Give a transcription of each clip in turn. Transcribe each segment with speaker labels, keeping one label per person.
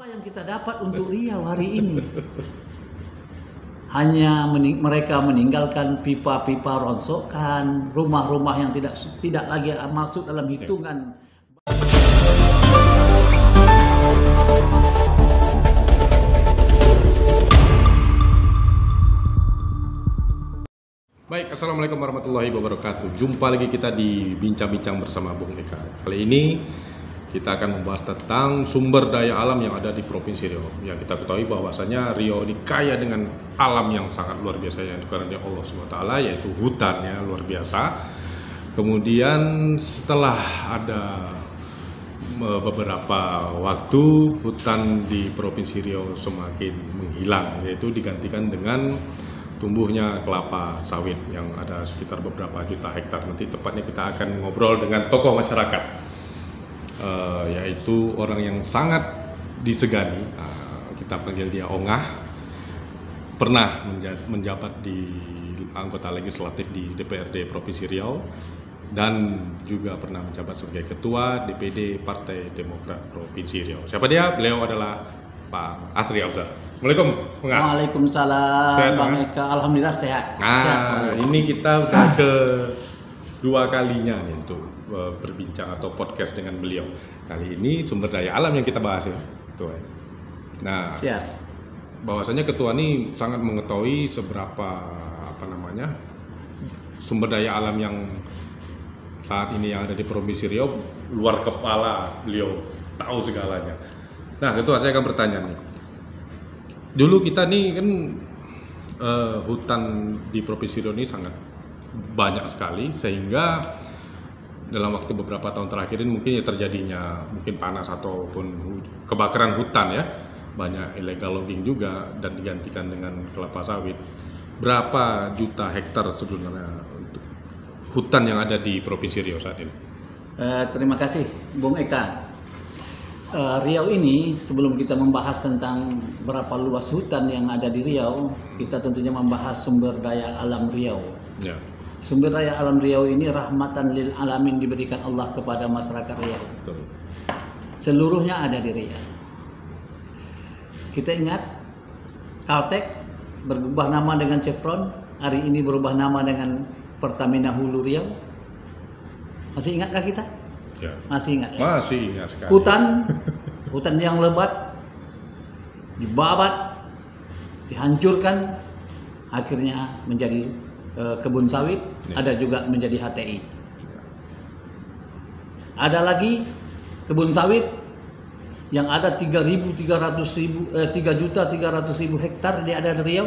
Speaker 1: Apa yang kita dapat untuk Riau hari ini? Hanya mereka meninggalkan pipa-pipa rongsokan, rumah-rumah yang tidak lagi masuk dalam hitungan.
Speaker 2: Baik, Assalamualaikum warahmatullahi wabarakatuh. Jumpa lagi kita di Bincang-Bincang bersama Bung Eka. Kali ini kita akan membahas tentang sumber daya alam yang ada di Provinsi Riau. Yang kita ketahui bahwasanya Riau ini kaya dengan alam yang sangat luar biasa yang dikaruniai Allah SWT, yaitu hutannya luar biasa. Kemudian setelah ada beberapa waktu hutan di Provinsi Riau semakin menghilang, yaitu digantikan dengan tumbuhnya kelapa sawit yang ada sekitar beberapa juta hektar. Nanti tepatnya kita akan ngobrol dengan tokoh masyarakat, yaitu orang yang sangat disegani, kita panggil dia Ongah, pernah menjabat di anggota legislatif di DPRD Provinsi Riau dan juga pernah menjabat sebagai ketua DPD Partai Demokrat Provinsi Riau. Siapa dia? Beliau adalah Pak Asri Abzar. Assalamualaikum, Ongah.
Speaker 1: Waalaikumsalam,
Speaker 2: Sehat,
Speaker 1: Bang Eka. Alhamdulillah sehat. Sehat
Speaker 2: ini kita udah kedua kalinya nih untuk berbincang atau podcast dengan beliau. Kali ini sumber daya alam yang kita bahas ya, Ketua. Nah,
Speaker 1: siap.
Speaker 2: Bahwasanya Ketua ini sangat mengetahui seberapa sumber daya alam yang saat ini yang ada di Provinsi Riau, luar kepala beliau tahu segalanya. Nah, Ketua, saya akan bertanya nih. Dulu kita nih kan hutan di Provinsi Riau ini sangat banyak sekali, sehingga dalam waktu beberapa tahun terakhir ini mungkin ya terjadinya mungkin panas ataupun kebakaran hutan ya, banyak illegal logging juga dan digantikan dengan kelapa sawit. Berapa juta hektar sebenarnya untuk hutan yang ada di Provinsi Riau saat ini?
Speaker 1: Terima kasih, Bung Eka. Riau ini, sebelum kita membahas tentang berapa luas hutan yang ada di Riau, kita tentunya membahas sumber daya alam Riau.
Speaker 2: Ya.
Speaker 1: Sumber daya alam Riau ini rahmatan lil alamin diberikan Allah kepada masyarakat Riau.
Speaker 2: Betul.
Speaker 1: Seluruhnya ada di Riau. Kita ingat Caltex berubah nama dengan Chevron, hari ini berubah nama dengan Pertamina Hulu Riau. Masih ingatkah kita?
Speaker 2: Ya.
Speaker 1: Masih ingat ya?
Speaker 2: Masih ingat sekali.
Speaker 1: Hutan yang lebat dibabat, dihancurkan, akhirnya menjadi kebun sawit, ya. Ada juga menjadi HTI.
Speaker 2: Ya.
Speaker 1: Ada lagi kebun sawit yang ada 3.300.000 hektar di ada di Riau,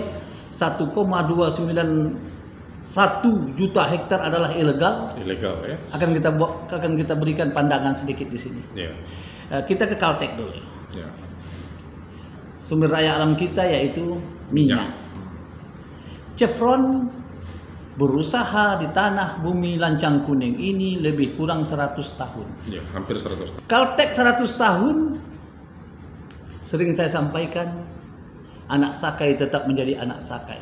Speaker 1: 1,291 juta hektar adalah ilegal.
Speaker 2: Ilegal ya.
Speaker 1: Akan kita berikan pandangan sedikit di sini.
Speaker 2: Ya.
Speaker 1: Kita ke Caltex dulu.
Speaker 2: Ya.
Speaker 1: Sumber daya alam kita yaitu minyak. Chevron berusaha di tanah bumi lancang kuning ini lebih kurang 100 tahun.
Speaker 2: Ya, hampir 100 tahun.
Speaker 1: Caltex 100 tahun, sering saya sampaikan, anak sakai tetap menjadi anak sakai.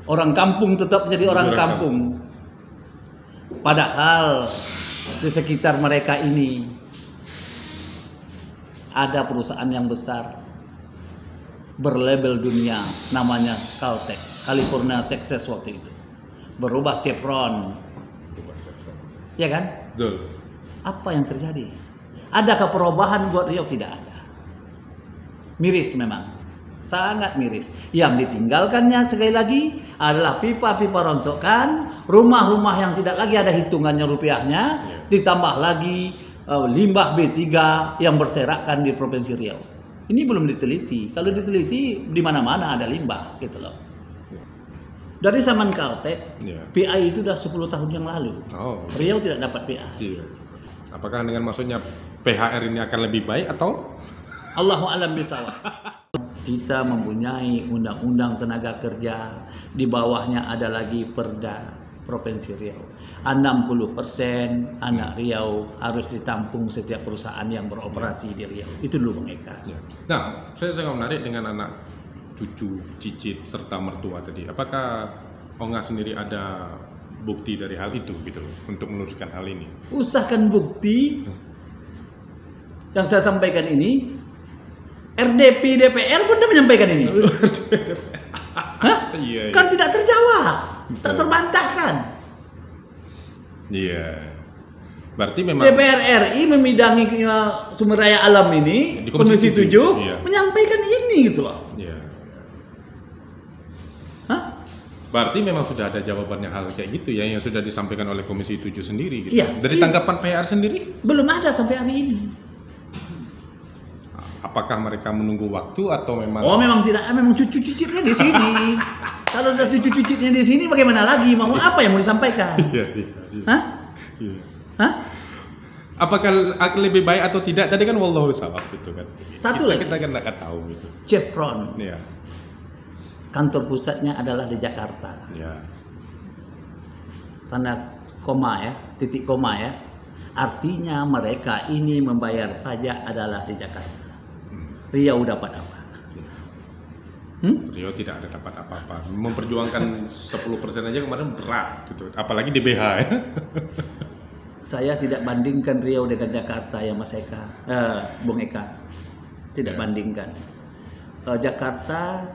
Speaker 1: Orang kampung tetap menjadi orang kampung. Padahal di sekitar mereka ini ada perusahaan yang besar berlabel dunia, namanya Caltex, California Texas waktu itu. Berubah Chevron. Ya kan?
Speaker 2: Betul.
Speaker 1: Apa yang terjadi? Adakah perubahan buat Riau? Tidak ada. Miris memang. Sangat miris. Yang ditinggalkannya sekali lagi adalah pipa-pipa rongsokan, rumah-rumah yang tidak lagi ada hitungannya rupiahnya, ditambah lagi limbah B3 yang berserakan di Provinsi Riau. Ini belum diteliti. Kalau diteliti di mana-mana ada limbah gitu loh. Dari zaman Caltex, PI itu sudah 10 tahun yang lalu. Riau tidak dapat PI.
Speaker 2: Iya. Apakah dengan maksudnya PHR ini akan lebih baik atau?
Speaker 1: Allahu a'lam bishawab. Kita mempunyai undang-undang tenaga kerja, di bawahnya ada lagi Perda Provinsi Riau. 60% anak Riau harus ditampung setiap perusahaan yang beroperasi di Riau. Itu dulu Bang Eka.
Speaker 2: Ya. Nah, saya sangat menarik dengan anak cucu, cicit, serta mertua tadi. Apakah Ongah sendiri ada bukti dari hal itu gitu loh, untuk meluruskan hal ini?
Speaker 1: Usahakan bukti yang saya sampaikan ini RDP DPR pun dia menyampaikan ini. Hah?
Speaker 2: Iya,
Speaker 1: Kan tidak terjawab, tak terbantahkan.
Speaker 2: Iya. Berarti memang
Speaker 1: DPR RI memidangi sumber daya alam ini,
Speaker 2: Di Komisi
Speaker 1: Komisi 7
Speaker 2: iya.
Speaker 1: menyampaikan ini gitu loh.
Speaker 2: Iya.
Speaker 1: Hah?
Speaker 2: Berarti memang sudah ada jawabannya hal kayak gitu ya yang sudah disampaikan oleh Komisi 7 sendiri gitu.
Speaker 1: Iya.
Speaker 2: Dari
Speaker 1: Iya.
Speaker 2: tanggapan PR sendiri,
Speaker 1: Belum ada sampai hari ini.
Speaker 2: apakah mereka menunggu waktu atau memang
Speaker 1: Oh, memang tidak, memang cucu cicitnya di sini. Kalau udah cucu cicitnya di sini, bagaimana lagi? Mau apa yang mau disampaikan?
Speaker 2: Iya, iya, iya.
Speaker 1: Hah?
Speaker 2: Iya.
Speaker 1: Hah?
Speaker 2: Apakah lebih baik atau tidak? Tadi kan wallahu sawab gitu kan.
Speaker 1: Satu
Speaker 2: kita,
Speaker 1: lagi.
Speaker 2: Kita kan nggak tahu gitu.
Speaker 1: Chevron,
Speaker 2: Iya.
Speaker 1: kantor pusatnya adalah di Jakarta.
Speaker 2: Iya.
Speaker 1: Tanda koma ya, titik koma ya. Artinya mereka ini membayar pajak adalah di Jakarta. Riau dapat apa?
Speaker 2: Rio tidak ada dapat apa-apa. Memperjuangkan 10% aja kemarin berat gitu. Apalagi di BH ya.
Speaker 1: Saya tidak bandingkan Riau dengan Jakarta ya Mas Eka, Bung Eka. Tidak
Speaker 2: Ya.
Speaker 1: bandingkan. Jakarta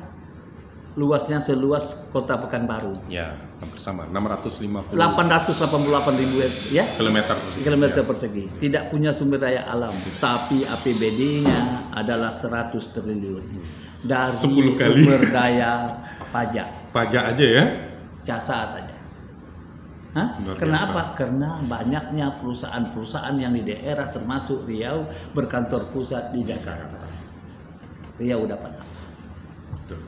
Speaker 1: luasnya seluas kota Pekanbaru.
Speaker 2: Ya, hampir sama. 650
Speaker 1: 888.000 ya
Speaker 2: kilometer persegi.
Speaker 1: kilometer
Speaker 2: Ya.
Speaker 1: persegi. Tidak punya sumber daya alam, tapi APBD-nya adalah 100 triliun dari
Speaker 2: 10 kali.
Speaker 1: sumber daya pajak,
Speaker 2: Pajak aja ya.
Speaker 1: jasa saja. Hah?
Speaker 2: Luar
Speaker 1: Karena
Speaker 2: biasa.
Speaker 1: apa? Karena banyaknya perusahaan-perusahaan yang di daerah termasuk Riau berkantor pusat di Jakarta. Riau dapat apa?
Speaker 2: Betul.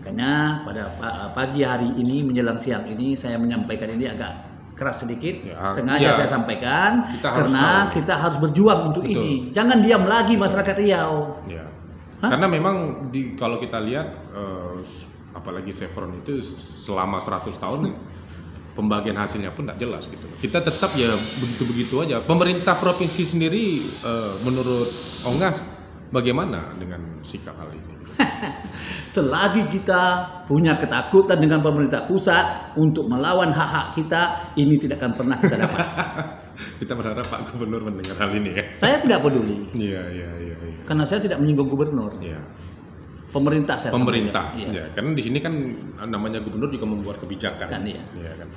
Speaker 1: Makanya pada pagi hari ini menjelang siang ini saya menyampaikan ini agak keras sedikit,
Speaker 2: Ya,
Speaker 1: sengaja
Speaker 2: ya.
Speaker 1: saya sampaikan
Speaker 2: Kita harus
Speaker 1: karena
Speaker 2: tahu.
Speaker 1: kita harus berjuang untuk
Speaker 2: Betul.
Speaker 1: ini. Jangan diam lagi masyarakat Riau.
Speaker 2: Ya.
Speaker 1: Hah?
Speaker 2: Karena memang kalau kita lihat apalagi Chevron itu selama 100 tahun pembagian hasilnya pun tidak jelas gitu. Kita tetap ya begitu-begitu aja. Pemerintah provinsi sendiri menurut Ongas bagaimana dengan sikap hal ini?
Speaker 1: Selagi kita punya ketakutan dengan pemerintah pusat untuk melawan hak-hak kita, ini tidak akan pernah kita dapat.
Speaker 2: Kita berharap Pak Gubernur mendengar hal ini ya.
Speaker 1: Saya tidak peduli
Speaker 2: Iya, iya, iya, iya.
Speaker 1: karena saya tidak menyinggung gubernur.
Speaker 2: Iya.
Speaker 1: Pemerintah saya
Speaker 2: Pemerintah,
Speaker 1: sampaikan. Iya.
Speaker 2: ya, karena di sini kan namanya gubernur juga membuat kebijakan.
Speaker 1: Kan, iya.
Speaker 2: Iya kan.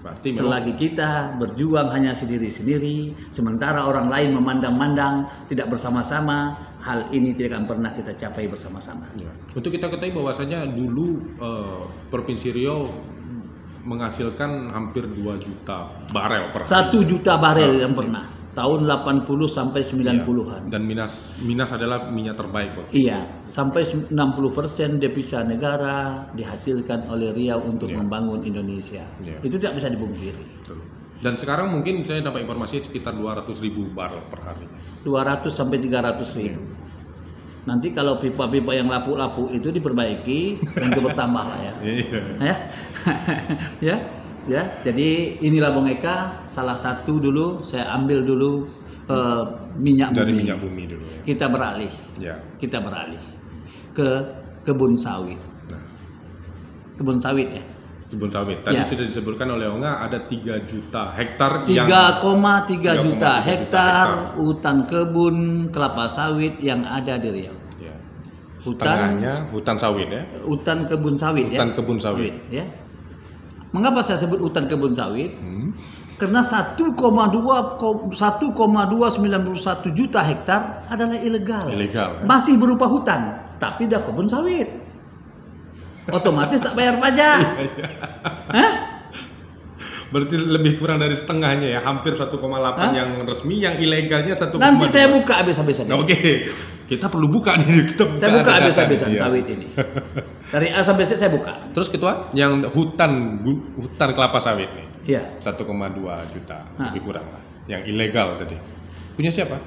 Speaker 2: Berarti memang
Speaker 1: Selagi kita berjuang hanya sendiri-sendiri, sementara orang lain memandang-mandang, tidak bersama-sama, hal ini tidak akan pernah kita capai bersama-sama.
Speaker 2: ya. Untuk kita ketahui bahwasanya dulu Provinsi Riau menghasilkan hampir 2 juta barel per hari.
Speaker 1: 1 juta barel yang pernah, tahun 80 sampai 90-an.
Speaker 2: Dan Minas adalah minyak terbaik, Bang.
Speaker 1: Iya, sampai 60% devisa negara dihasilkan oleh Riau untuk
Speaker 2: Iya.
Speaker 1: membangun Indonesia.
Speaker 2: Iya.
Speaker 1: Itu tidak bisa dipungkiri.
Speaker 2: Betul. Dan sekarang mungkin saya dapat informasi sekitar 200.000 barel per hari.
Speaker 1: 200 sampai 300 ribu. Nanti kalau pipa-pipa yang lapuk-lapuk itu diperbaiki, tentu bertambah lah ya.
Speaker 2: Iya.
Speaker 1: Ya, ya. Jadi inilah Bung Eka, salah satu dulu saya ambil dulu minyak
Speaker 2: Dari
Speaker 1: bumi.
Speaker 2: minyak bumi dulu ya.
Speaker 1: Kita beralih ke kebun sawit.
Speaker 2: Nah,
Speaker 1: Kebun sawit ya.
Speaker 2: kebun sawit. Tadi
Speaker 1: Ya.
Speaker 2: sudah disebutkan oleh Onga ada 3 juta hektar
Speaker 1: 3,3 juta
Speaker 2: 3,3
Speaker 1: hektar hutan kebun kelapa sawit yang ada di Riau.
Speaker 2: Ya.
Speaker 1: Hutan-
Speaker 2: Setengahnya hutan sawit ya.
Speaker 1: Hutan kebun sawit ya.
Speaker 2: Hutan kebun sawit.
Speaker 1: Ya. Mengapa saya sebut hutan kebun sawit?
Speaker 2: Hmm.
Speaker 1: Karena 1,291 juta hektar adalah ilegal.
Speaker 2: Ilegal. Ya?
Speaker 1: Masih berupa hutan, tapi dah kebun sawit. Otomatis tak bayar pajak. Hah?
Speaker 2: Berarti lebih kurang dari setengahnya ya, hampir 1,8
Speaker 1: Hah?
Speaker 2: yang resmi, yang ilegalnya 1,2.
Speaker 1: Nanti saya buka habis-habisan.
Speaker 2: Nah, oke, kita perlu buka nih.
Speaker 1: Saya buka
Speaker 2: ada
Speaker 1: habis-habisan
Speaker 2: data nih, ya.
Speaker 1: sawit ini. Dari A sampai Z saya buka.
Speaker 2: Terus ketua, yang hutan kelapa sawit nih,
Speaker 1: Iya.
Speaker 2: 1,2 juta
Speaker 1: Hah.
Speaker 2: lebih kurang lah, yang ilegal tadi. Punya siapa?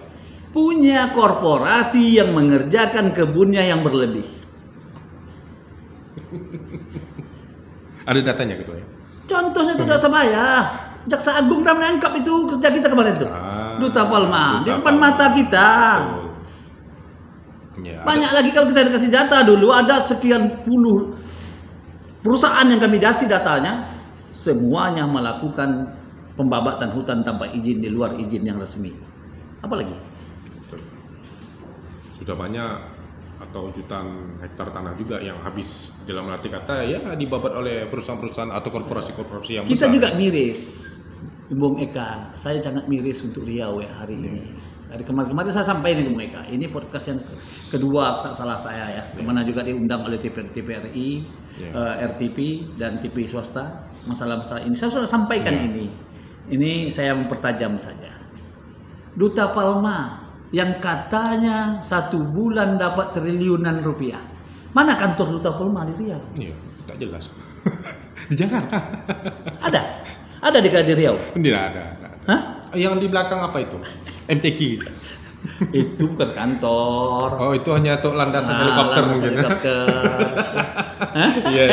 Speaker 1: Punya korporasi yang mengerjakan kebunnya yang berlebih.
Speaker 2: Ada datanya ketua ya?
Speaker 1: Contohnya tidak sebaya. Jaksa Agung dah menangkap itu kerja kita kemarin tuh. Duta Palma di
Speaker 2: Duta
Speaker 1: depan
Speaker 2: Palma.
Speaker 1: mata kita.
Speaker 2: Betul. Ya,
Speaker 1: Banyak lagi kalau kita kasih data dulu ada sekian puluh perusahaan yang kami dasi datanya, semuanya melakukan pembabatan hutan tanpa izin di luar izin yang resmi. Apalagi?
Speaker 2: Betul. Sudah banyak atau jutaan hektar tanah juga yang habis, dalam arti kata ya dibabat oleh perusahaan-perusahaan atau korporasi-korporasi yang
Speaker 1: Kita
Speaker 2: besar.
Speaker 1: juga miris, Bung Eka. Saya sangat miris untuk Riau ya hari ini. Dari kemarin-kemarin saya sampaikan Bung Eka. Ini podcast yang kedua salah saya ya. Kemana juga diundang oleh TVRI, RTP dan TV swasta. Masalah-masalah ini saya sudah sampaikan ini. Ini saya mempertajam saja. Duta Palma yang katanya 1 bulan dapat triliunan rupiah. Mana kantor Duta Palma di Riau?
Speaker 2: Iya, tak jelas. Di Jakarta.
Speaker 1: Ada di Riau?
Speaker 2: Tidak ada.
Speaker 1: Hah?
Speaker 2: Yang di belakang apa itu? MTQ.
Speaker 1: Itu bukan kantor.
Speaker 2: Oh, itu hanya untuk landasan helikopter
Speaker 1: landasan
Speaker 2: mungkin.
Speaker 1: Helikopter. Hah?
Speaker 2: Iya.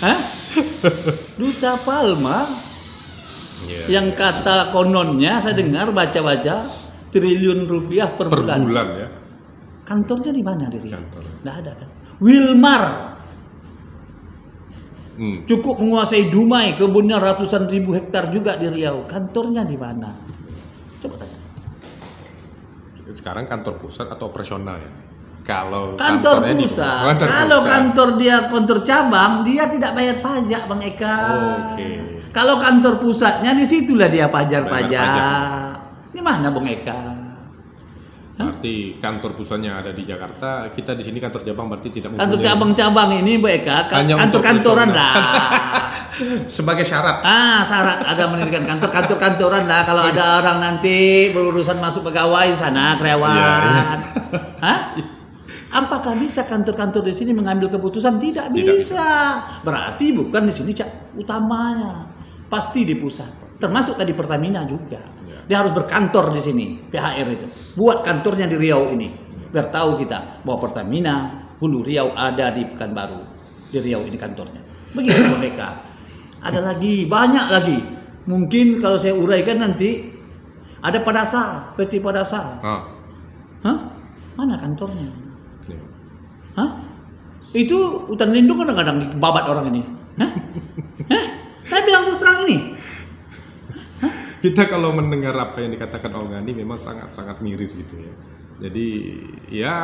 Speaker 1: Hah? Duta Palma
Speaker 2: Iya.
Speaker 1: yang kata kononnya saya dengar baca-baca triliun rupiah per
Speaker 2: Per
Speaker 1: bulan.
Speaker 2: bulan ya.
Speaker 1: Kantornya di mana di Riau?
Speaker 2: Kantor.
Speaker 1: Nggak ada kan? Wilmar
Speaker 2: Hmm.
Speaker 1: cukup menguasai Dumai, kebunnya ratusan ribu hektar juga di Riau. Kantornya di mana? Coba tanya.
Speaker 2: Sekarang kantor pusat atau operasional ya? Kalau
Speaker 1: Kantor
Speaker 2: kantornya di
Speaker 1: pusat.
Speaker 2: kantor
Speaker 1: Kalau
Speaker 2: pusat.
Speaker 1: kantor dia kantor cabang, dia tidak bayar pajak, Bang Eka.
Speaker 2: Oke.
Speaker 1: Kalau kantor pusatnya di situlah dia
Speaker 2: Bayar
Speaker 1: pajak.
Speaker 2: pajak.
Speaker 1: Di mana, Bang Eka?
Speaker 2: Berarti kantor pusatnya ada di Jakarta, kita di sini kantor cabang berarti tidak
Speaker 1: Kantor
Speaker 2: mempunyai-
Speaker 1: cabang-cabang ini, Bang Eka,
Speaker 2: Hanya untuk
Speaker 1: kantor-kantoran lah.
Speaker 2: sebagai syarat.
Speaker 1: Syarat ada mendirikan kantor-kantoran lah. Kalau ada orang nanti berurusan masuk pegawai sana, karyawan.
Speaker 2: Iya.
Speaker 1: Hah? Apakah bisa kantor-kantor di sini mengambil keputusan? Tidak bisa. Berarti bukan di sini utamanya. Pasti di pusat. Termasuk tadi Pertamina juga.
Speaker 2: Ya.
Speaker 1: Dia harus berkantor di sini, PHR itu. Buat kantornya di Riau ini. Biar tahu kita bahwa Pertamina Hulu Riau ada di Pekanbaru. Di Riau ini kantornya. Begitu mereka. Ada lagi, banyak lagi. Mungkin kalau saya uraikan nanti ada Padasa, PT Padasa.
Speaker 2: Ah.
Speaker 1: Hah? Mana kantornya?
Speaker 2: Ya.
Speaker 1: Hah? Itu hutan lindung kadang-kadang dibabat orang ini. Hah? Hah? Saya bilang terus terang ini.
Speaker 2: Kita kalau mendengar apa yang dikatakan Ongani memang sangat-sangat miris gitu ya. Jadi ya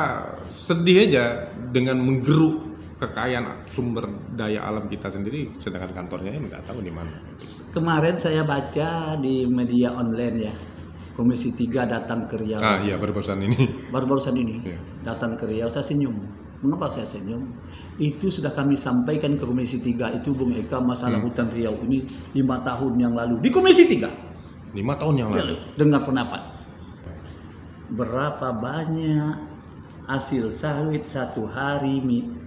Speaker 2: sedih aja dengan menggeruk kekayaan sumber daya alam kita sendiri, sedangkan kantornya ya nggak tahu di mana.
Speaker 1: Kemarin saya baca di media online ya, Komisi 3 datang ke Riau.
Speaker 2: Iya baru-barusan ini.
Speaker 1: Baru-barusan ini
Speaker 2: Iya.
Speaker 1: datang ke Riau, saya senyum. Mengapa saya senyum? Itu sudah kami sampaikan ke Komisi 3 itu, Bung Eka, masalah hutan Riau ini 5 tahun yang lalu di Komisi 3.
Speaker 2: 5 tahun yang lalu.
Speaker 1: Dengar pendapat. Berapa banyak hasil sawit satu hari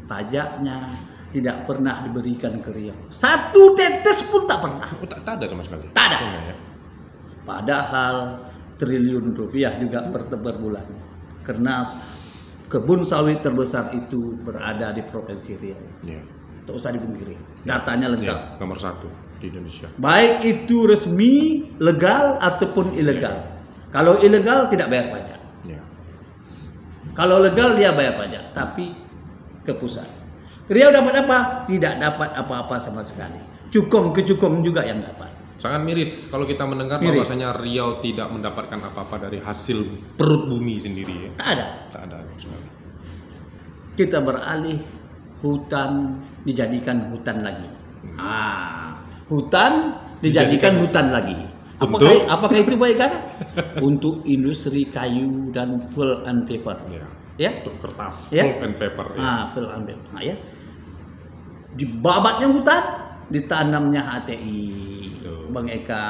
Speaker 1: pajaknya tidak pernah diberikan ke Riau. 1 tetes pun tak pernah.
Speaker 2: Oh, tak ada sama sekali.
Speaker 1: Tak ada.
Speaker 2: Enggak ya?
Speaker 1: Padahal triliun rupiah juga per bulan. Karena kebun sawit terbesar itu berada di Provinsi Riau.
Speaker 2: Iya.
Speaker 1: Tak usah dipungkiri. Datanya lengkap.
Speaker 2: Iya, nomor 1 di Indonesia.
Speaker 1: Baik itu resmi, legal ataupun ilegal. Kalau ilegal tidak bayar pajak.
Speaker 2: Iya.
Speaker 1: Kalau legal dia bayar pajak, tapi ke pusat. Riau dapat apa? Tidak dapat apa-apa sama sekali. Cukong juga yang dapat.
Speaker 2: Sangat miris kalau kita mendengar
Speaker 1: Miris.
Speaker 2: bahwasanya Riau tidak mendapatkan apa-apa dari hasil perut bumi sendiri ya.
Speaker 1: Tak ada.
Speaker 2: Tak ada sama sekali.
Speaker 1: Kita beralih, hutan dijadikan hutan lagi. Hutan dijadikan hutan lagi.
Speaker 2: Untuk?
Speaker 1: Apakah itu baik kan? Untuk industri kayu dan pulp and paper.
Speaker 2: Ya.
Speaker 1: Ya?
Speaker 2: Untuk kertas,
Speaker 1: Ya.
Speaker 2: pulp and paper ya.
Speaker 1: Pulp and paper. Ya. Dibabatnya hutan, ditanamnya HTI.
Speaker 2: Betul.
Speaker 1: Bang Eka.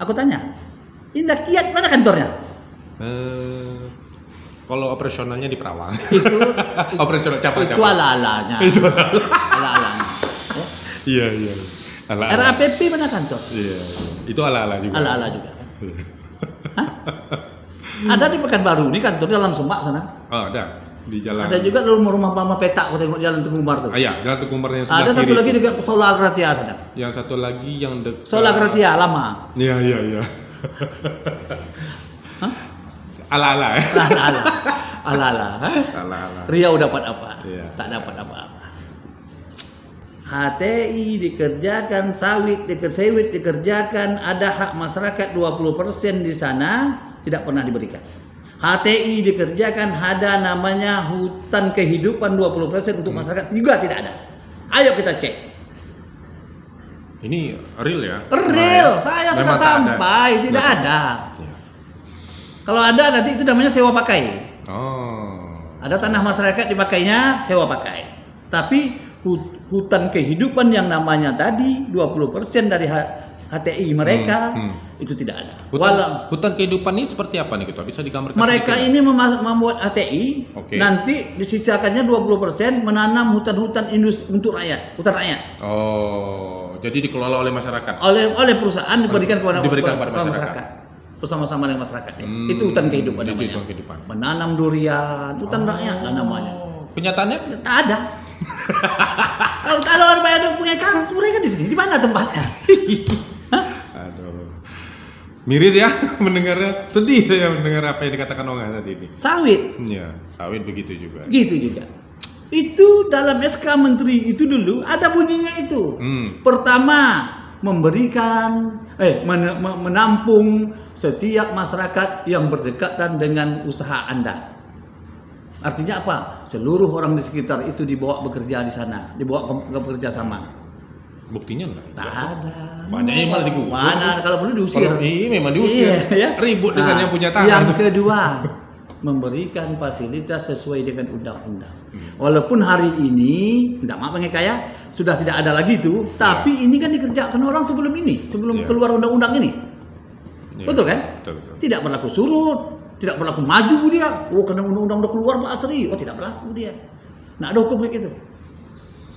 Speaker 1: Aku tanya, Indah Kiat mana kantornya?
Speaker 2: Kalau operasionalnya di Perawang.
Speaker 1: Itu
Speaker 2: Operasional cabang.
Speaker 1: itu ala-alanya. Ala-alanya. Ya.
Speaker 2: Iya.
Speaker 1: RAPP mana kantor?
Speaker 2: Iya. Itu ala-ala juga.
Speaker 1: Ala-ala juga kan? Ada di Pekanbaru, di kantor dalam Semak sana.
Speaker 2: Oh, ada di jalan.
Speaker 1: Ada juga rumah Mama Petak, aku tengok jalan Tengkumbar tuh.
Speaker 2: Iya, jalan Tengkumbar yang sebelah
Speaker 1: Ada satu
Speaker 2: kiri
Speaker 1: lagi
Speaker 2: itu.
Speaker 1: dekat Solar Gratia sana.
Speaker 2: Yang satu lagi yang dekat.
Speaker 1: Solar Gratia lama.
Speaker 2: Iya.
Speaker 1: Hah?
Speaker 2: Ala-ala ya.
Speaker 1: Ala-ala. Ala-ala.
Speaker 2: Ala-ala.
Speaker 1: Riau dapat apa?
Speaker 2: Iya.
Speaker 1: Tak dapat apa-apa. HTI dikerjakan, sawit dikerjakan, ada hak masyarakat 20% di sana tidak pernah diberikan. HTI dikerjakan, ada namanya hutan kehidupan 20% untuk masyarakat juga tidak ada. Ayo kita cek.
Speaker 2: Ini real ya?
Speaker 1: Real, saya sudah
Speaker 2: Memang tak
Speaker 1: sampai, tidak
Speaker 2: Betul.
Speaker 1: ada.
Speaker 2: Ya.
Speaker 1: Kalau ada nanti itu namanya sewa pakai.
Speaker 2: Oh.
Speaker 1: Ada tanah masyarakat dipakainya sewa pakai. Tapi hutan kehidupan yang namanya tadi 20% dari HTI mereka itu tidak ada.
Speaker 2: Hutan kehidupan ini seperti apa nih, Ketua? Bisa digambarkan?
Speaker 1: Mereka
Speaker 2: sedikit,
Speaker 1: ini membuat HTI,
Speaker 2: Oke.
Speaker 1: nanti disisakannya 20% menanam hutan-hutan industri untuk rakyat, hutan rakyat.
Speaker 2: Oh, jadi dikelola oleh masyarakat.
Speaker 1: Oleh perusahaan diberikan kepada
Speaker 2: kepada
Speaker 1: masyarakat. Bersama-sama dengan masyarakat. Itu hutan kehidupan
Speaker 2: itu
Speaker 1: namanya.
Speaker 2: hutan kehidupan.
Speaker 1: Menanam durian, hutan rakyat lah namanya.
Speaker 2: Kenyataannya?
Speaker 1: Ya, tak ada. Kalau orang bayar punya kang, mereka di sini. Di mana tempatnya?
Speaker 2: Aduh. Miris ya mendengarnya. Sedih saya mendengar apa yang dikatakan Onga tadi ini.
Speaker 1: Sawit.
Speaker 2: Ya, sawit begitu juga.
Speaker 1: Gitu juga. Itu dalam SK Menteri itu dulu ada bunyinya itu. Pertama, memberikan menampung setiap masyarakat yang berdekatan dengan usaha Anda. Artinya apa? Seluruh orang di sekitar itu dibawa bekerja di sana, dibawa bekerja sama.
Speaker 2: Buktinya enggak?
Speaker 1: Tak ada.
Speaker 2: Banyak yang malah digusur.
Speaker 1: Mana kalau perlu diusir.
Speaker 2: Iya, memang diusir.
Speaker 1: Iya, ya.
Speaker 2: Ribut dengan yang punya tanah.
Speaker 1: Yang kedua, memberikan fasilitas sesuai dengan undang-undang. Walaupun hari ini, tidak maaf ya, sudah tidak ada lagi itu, tapi ini kan dikerjakan orang sebelum ini, sebelum keluar undang-undang ini. Betul kan?
Speaker 2: Betul.
Speaker 1: Tidak berlaku surut, tidak berlaku maju dia. Oh, karena undang-undang udah keluar Pak Asri. Oh, tidak berlaku dia. Nah, ada hukum kayak gitu.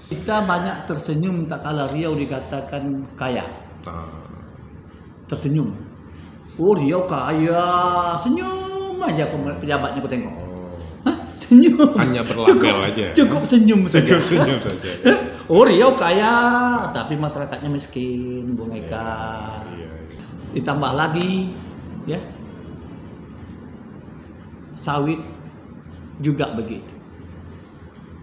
Speaker 1: Kita banyak tersenyum tak kala Riau dikatakan kaya. Tersenyum. Oh, Riau kaya. Senyum aja pejabatnya aku tengok. Hah? Senyum.
Speaker 2: Hanya berlabel aja.
Speaker 1: Cukup senyum saja.
Speaker 2: Senyum saja.
Speaker 1: Oh, Riau kaya, tapi masyarakatnya miskin, Bung Eka.
Speaker 2: Iya.
Speaker 1: Ditambah lagi, ya, sawit juga begitu.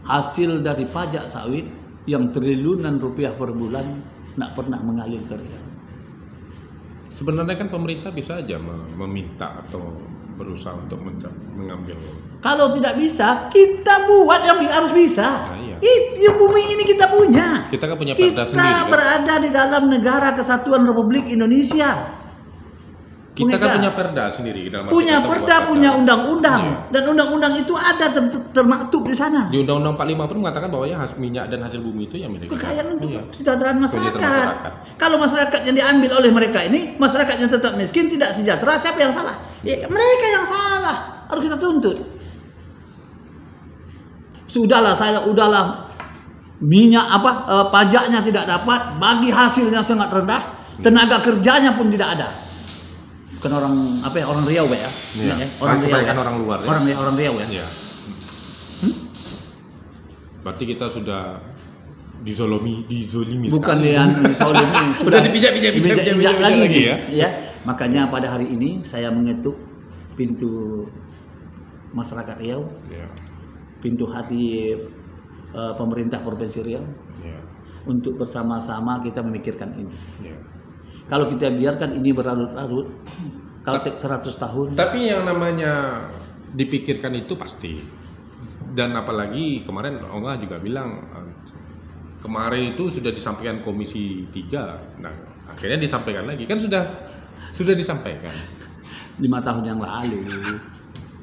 Speaker 1: Hasil dari pajak sawit yang triliunan rupiah per bulan tidak pernah mengalir ke Riau.
Speaker 2: Sebenarnya kan pemerintah bisa aja meminta atau berusaha untuk mengambil.
Speaker 1: Kalau tidak bisa, kita buat yang harus bisa.
Speaker 2: Nah, iya.
Speaker 1: Itu bumi ini kita punya.
Speaker 2: Kita kan punya perda sendiri.
Speaker 1: Kita berada di dalam negara kesatuan Republik Indonesia.
Speaker 2: Kita kan punya perda sendiri di dalam
Speaker 1: Punya
Speaker 2: kita
Speaker 1: perda,
Speaker 2: buat
Speaker 1: punya
Speaker 2: perda.
Speaker 1: undang-undang,
Speaker 2: Iya.
Speaker 1: dan undang-undang itu ada termaktub di sana.
Speaker 2: Di Undang-Undang 45 pun mengatakan bahwa ya minyak dan hasil bumi itu yang milik
Speaker 1: Kekayaan untuk
Speaker 2: Iya.
Speaker 1: kesejahteraan masyarakat.
Speaker 2: masyarakat.
Speaker 1: Kalau masyarakat yang diambil oleh mereka ini, masyarakatnya tetap miskin, tidak sejahtera, siapa yang salah? Ya, mereka yang salah. Harus kita tuntut. Udahlah minyak pajaknya tidak dapat, bagi hasilnya sangat rendah, tenaga kerjanya pun tidak ada. Bukan orang Riau ya?
Speaker 2: Iya.
Speaker 1: Orang Riau.
Speaker 2: Kebanyakan orang luar ya.
Speaker 1: Orang Riau ya.
Speaker 2: Iya. Berarti kita sudah dizolimi
Speaker 1: Bukan
Speaker 2: sekali.
Speaker 1: yang dizolimi,
Speaker 2: Sudah dipijak-pijak
Speaker 1: lagi nih,
Speaker 2: ya.
Speaker 1: ya. Makanya pada hari ini saya mengetuk pintu masyarakat Riau,
Speaker 2: Iya.
Speaker 1: pintu hati pemerintah Provinsi Riau
Speaker 2: Iya.
Speaker 1: untuk bersama-sama kita memikirkan ini.
Speaker 2: Iya.
Speaker 1: Kalau kita biarkan ini berlarut-larut, Kaltek 100 tahun.
Speaker 2: Tapi yang namanya dipikirkan itu pasti. Dan apalagi kemarin Onga juga bilang kemarin itu sudah disampaikan Komisi 3. Nah, akhirnya disampaikan lagi. Kan sudah disampaikan.
Speaker 1: 5 tahun yang lalu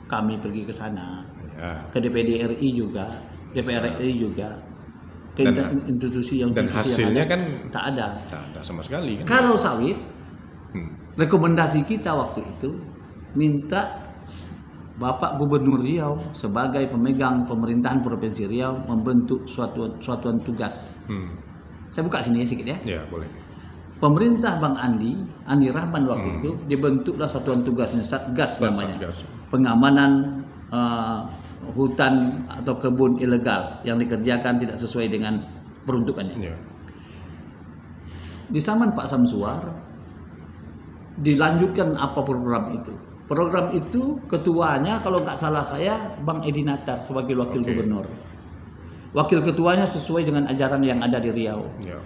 Speaker 1: kami pergi ke sana,
Speaker 2: Ya.
Speaker 1: ke DPD RI juga, DPR RI juga, ke institusi yang
Speaker 2: hasilnya kan
Speaker 1: tak ada.
Speaker 2: tak ada sama sekali kan.
Speaker 1: Kalau sawit, rekomendasi kita waktu itu minta Bapak Gubernur Riau sebagai pemegang pemerintahan Provinsi Riau membentuk suatuan tugas. Saya buka sini sedikit ya.
Speaker 2: Ya, boleh.
Speaker 1: Pemerintah Bang Andi Rahman waktu itu dibentuklah satuan tugasnya Satgas namanya.
Speaker 2: Satgas.
Speaker 1: Pengamanan hutan atau kebun ilegal yang dikerjakan tidak sesuai dengan peruntukannya.
Speaker 2: Ya.
Speaker 1: Di zaman Pak Samsuar dilanjutkan apa program itu. Program itu ketuanya kalau nggak salah saya Bang Edi Natar sebagai wakil gubernur. Wakil ketuanya sesuai dengan ajaran yang ada di Riau.
Speaker 2: Ya.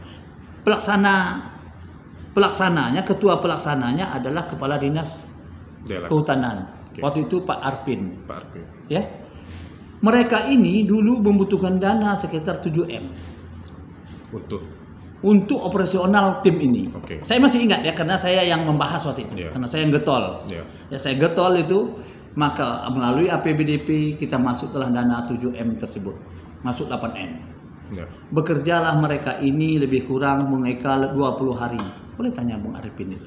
Speaker 1: Ketua pelaksananya adalah Kepala Dinas
Speaker 2: Daerah.
Speaker 1: Kehutanan.
Speaker 2: Oke.
Speaker 1: Waktu itu Pak Arpin,
Speaker 2: Pak Arpin.
Speaker 1: ya. Mereka ini dulu membutuhkan dana sekitar 7M untuk operasional tim ini.
Speaker 2: Oke.
Speaker 1: Saya masih ingat ya, karena saya yang membahas waktu itu,
Speaker 2: Iya.
Speaker 1: karena saya yang getol.
Speaker 2: Iya.
Speaker 1: Ya, saya getol itu, maka melalui APBDP kita masuklah dana 7M tersebut, masuk 8M.
Speaker 2: Ya.
Speaker 1: Bekerjalah mereka ini lebih kurang mengekal 20 hari. Boleh tanya Bung Arifin itu.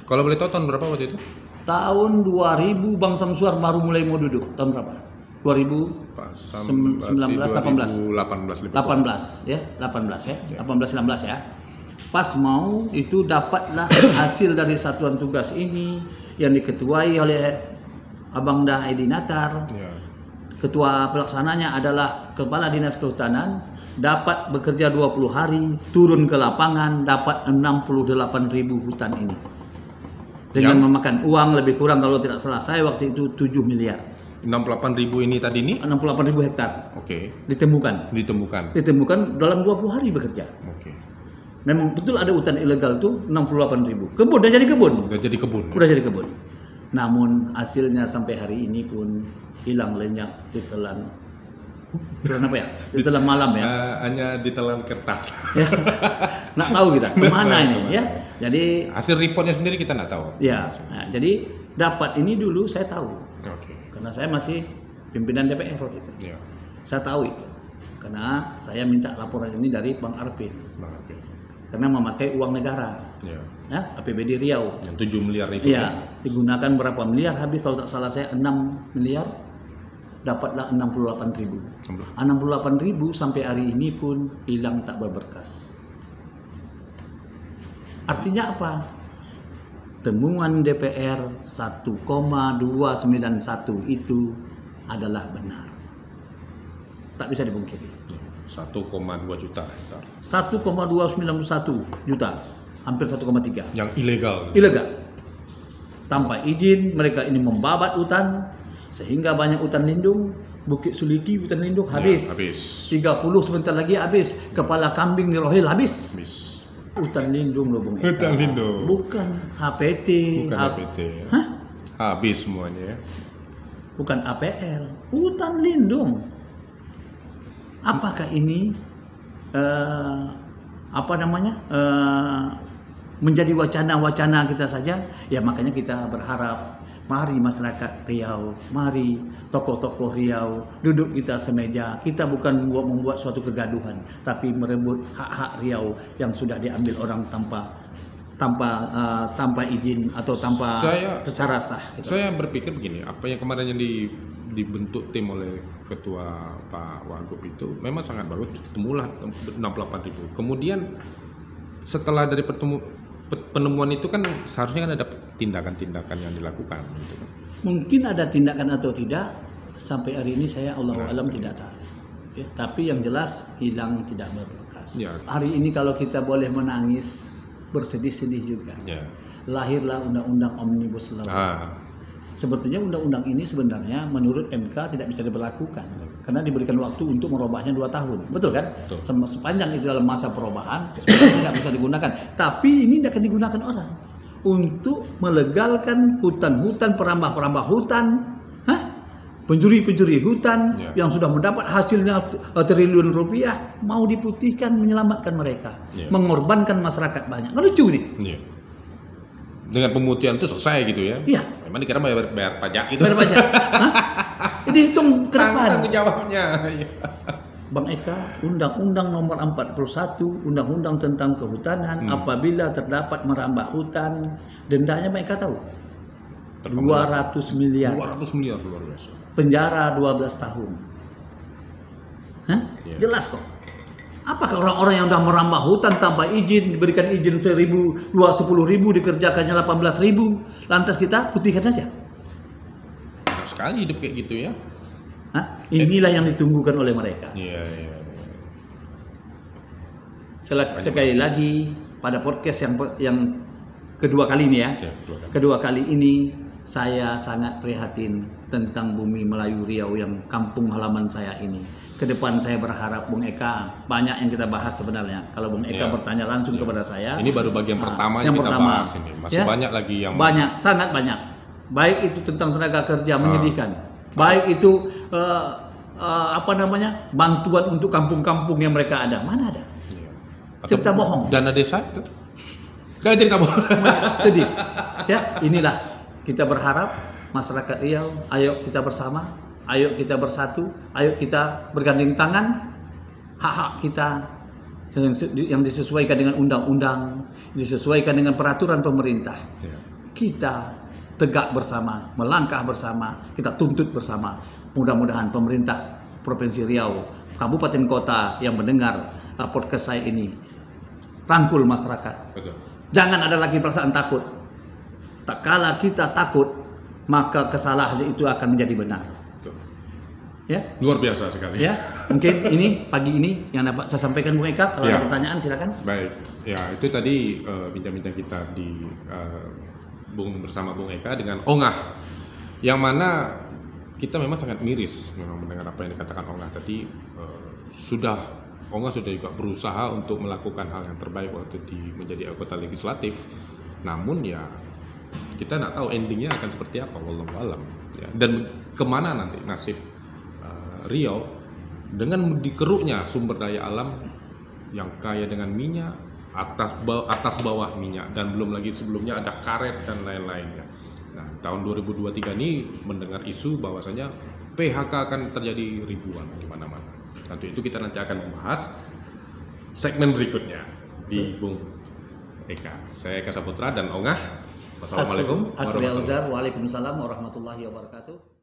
Speaker 2: Kalau boleh tahu tahun berapa waktu itu?
Speaker 1: Tahun 2000 Bang Samsuar baru mulai mau duduk. Tahun berapa? 2000
Speaker 2: Pak
Speaker 1: 19, 18.
Speaker 2: 18
Speaker 1: 18 ya, 18 ya,
Speaker 2: Ya.
Speaker 1: 18 19 ya. Pas mau itu dapatlah hasil dari satuan tugas ini yang diketuai oleh Abang Dah Edi Natar.
Speaker 2: Ya.
Speaker 1: Ketua pelaksananya adalah Kepala Dinas Kehutanan, dapat bekerja 20 hari, turun ke lapangan, dapat 68.000 hutan ini. Dengan memakan uang lebih kurang kalau tidak salah saya waktu itu 7 miliar.
Speaker 2: 68.000 ini tadi ini?
Speaker 1: 68.000 hektar
Speaker 2: Oke.
Speaker 1: ditemukan
Speaker 2: Ditemukan.
Speaker 1: dalam 20 hari bekerja.
Speaker 2: Oke.
Speaker 1: Memang betul ada hutan ilegal tuh 68.000. Kebun udah jadi kebun.
Speaker 2: Udah jadi kebun.
Speaker 1: Udah jadi kebun. Namun hasilnya sampai hari ini pun hilang lenyap ditelan. Ditelan apa ya? Ditelan malam ya.
Speaker 2: Hanya ditelan kertas.
Speaker 1: Ya. Nggak tahu kita kemana ini ya. Jadi
Speaker 2: Hasil reportnya sendiri kita nggak tahu.
Speaker 1: ya, nah, jadi dapat ini dulu saya tahu.
Speaker 2: Oke.
Speaker 1: Karena saya masih pimpinan DPR waktu itu.
Speaker 2: Ya.
Speaker 1: Saya tahu itu. Karena saya minta laporan ini dari Bang Arpin.
Speaker 2: Bang Arpin.
Speaker 1: Karena memakai uang negara.
Speaker 2: Ya.
Speaker 1: Ya, APBD Riau.
Speaker 2: Yang 7 miliar itu.
Speaker 1: Iya, digunakan berapa miliar habis kalau tak salah saya 6 miliar dapatlah 68.000. 68.000 sampai hari ini pun hilang tak berberkas. Artinya apa? Temuan DPR 1,291 itu adalah benar. Tak bisa dipungkiri.
Speaker 2: 1,2 juta hektar.
Speaker 1: 1,291 juta, hampir 1,3.
Speaker 2: Yang ilegal.
Speaker 1: Ilegal. Tanpa izin mereka ini membabat hutan sehingga banyak hutan lindung, Bukit Suliki hutan lindung habis.
Speaker 2: Ya, habis.
Speaker 1: 30 sebentar lagi habis. Kepala kambing di Rohil habis. Hutan lindung loh Bung Eka.
Speaker 2: Hutan lindung.
Speaker 1: Bukan HPT.
Speaker 2: Bukan HPT. Ya.
Speaker 1: Hah?
Speaker 2: Habis semuanya ya.
Speaker 1: Bukan APL. Hutan lindung. Apakah ini menjadi wacana-wacana kita saja? Ya makanya kita berharap mari masyarakat Riau, mari tokoh-tokoh Riau duduk kita semeja. Kita bukan membuat suatu kegaduhan, tapi merebut hak-hak Riau yang sudah diambil orang tanpa izin atau tanpa secara sah. Gitu.
Speaker 2: Saya berpikir begini, apa yang kemarin yang dibentuk tim oleh Ketua Pak Wagub itu memang sangat bagus, ketemulah 68.000. Kemudian setelah dari penemuan itu kan seharusnya kan ada tindakan-tindakan yang dilakukan. Gitu.
Speaker 1: Mungkin ada tindakan atau tidak, sampai hari ini saya Allahu alam tidak tahu. Ya, tapi yang jelas hilang tidak berberkas.
Speaker 2: Ya.
Speaker 1: Hari ini kalau kita boleh menangis, bersedih-sedih juga.
Speaker 2: Ya.
Speaker 1: Lahirlah Undang-Undang Omnibus Law. Sepertinya undang-undang ini sebenarnya menurut MK tidak bisa diberlakukan karena diberikan waktu untuk merubahnya 2 tahun, betul kan?
Speaker 2: Betul.
Speaker 1: Sepanjang itu dalam masa perubahan tidak bisa digunakan. Tapi ini tidak akan digunakan orang untuk melegalkan hutan-hutan, perambah-perambah hutan, pencuri-pencuri hutan yang sudah mendapat hasilnya triliun rupiah mau diputihkan, menyelamatkan mereka, mengorbankan masyarakat banyak. Kan lucu nih.
Speaker 2: Yeah. Dengan pemutihan itu selesai gitu ya?
Speaker 1: Iya.
Speaker 2: Memang dikira bayar pajak gitu.
Speaker 1: Bayar pajak. Dihitung ke depan.
Speaker 2: Tanggung jawabnya.
Speaker 1: Bang Eka, Undang-Undang Nomor 41, Undang-Undang tentang Kehutanan, apabila terdapat merambah hutan, dendanya Bang Eka tahu? 200 miliar.
Speaker 2: 200 miliar luar biasa.
Speaker 1: Penjara 12 tahun. Hah?
Speaker 2: Yeah.
Speaker 1: Jelas kok. Apakah orang-orang yang sudah merambah hutan tanpa izin, diberikan izin 10.000, 10.000, dikerjakannya 18.000, lantas kita putihkan aja?
Speaker 2: Enak sekali hidup kayak gitu ya.
Speaker 1: Inilah yang ditunggukan oleh mereka.
Speaker 2: Iya.
Speaker 1: Sekali lagi pada podcast yang kedua kali ini ya. Kedua kali ini saya sangat prihatin tentang bumi Melayu Riau yang kampung halaman saya ini. Ke depan saya berharap Bung Eka, banyak yang kita bahas sebenarnya. Kalau Bung Eka bertanya langsung kepada saya.
Speaker 2: Ini baru bagian pertama
Speaker 1: yang
Speaker 2: kita
Speaker 1: pertama
Speaker 2: bahas ini. Masih banyak lagi yang
Speaker 1: banyak, sangat banyak. baik itu tentang tenaga kerja menyedihkan, baik itu bantuan untuk kampung-kampung yang mereka ada, mana ada?
Speaker 2: Iya.
Speaker 1: Cerita bohong.
Speaker 2: Dana desa itu? Gak cerita bohong.
Speaker 1: Sedih. Ya, inilah kita berharap masyarakat Riau, ayo kita bersama, ayo kita bersatu, ayo kita bergandeng tangan, hak-hak kita yang disesuaikan dengan undang-undang, disesuaikan dengan peraturan pemerintah.
Speaker 2: Iya.
Speaker 1: Kita tegak bersama, melangkah bersama, kita tuntut bersama. Mudah-mudahan pemerintah Provinsi Riau, kabupaten kota yang mendengar podcast saya ini, rangkul masyarakat.
Speaker 2: Betul.
Speaker 1: Jangan ada lagi perasaan takut. Tak kala kita takut, maka kesalahan itu akan menjadi benar.
Speaker 2: Betul.
Speaker 1: Ya,
Speaker 2: Luar biasa sekali.
Speaker 1: ya. Mungkin ini pagi ini yang dapat saya sampaikan Bung Eka. Kalau
Speaker 2: Ya.
Speaker 1: ada pertanyaan silakan.
Speaker 2: Baik, ya itu tadi bincang-bincang kita di bersama Bung Eka dengan Ongah, yang mana kita memang sangat miris memang mendengar apa yang dikatakan Ongah tadi. Ongah sudah juga berusaha untuk melakukan hal yang terbaik waktu menjadi anggota legislatif, namun ya kita nggak tahu endingnya akan seperti apa, wallahu alam. Ya. Dan kemana nanti nasib Riau dengan dikeruknya sumber daya alam yang kaya dengan minyak, atas bawah minyak, dan belum lagi sebelumnya ada karet dan lain-lainnya. Nah, tahun 2023 ini mendengar isu bahwasanya PHK akan terjadi ribuan di mana-mana. Nanti itu kita nanti akan membahas segmen berikutnya di Bung Eka. Saya Eka Saputra dan Ongah. Wassalamualaikum
Speaker 1: Waalaikumsalam warahmatullahi wabarakatuh.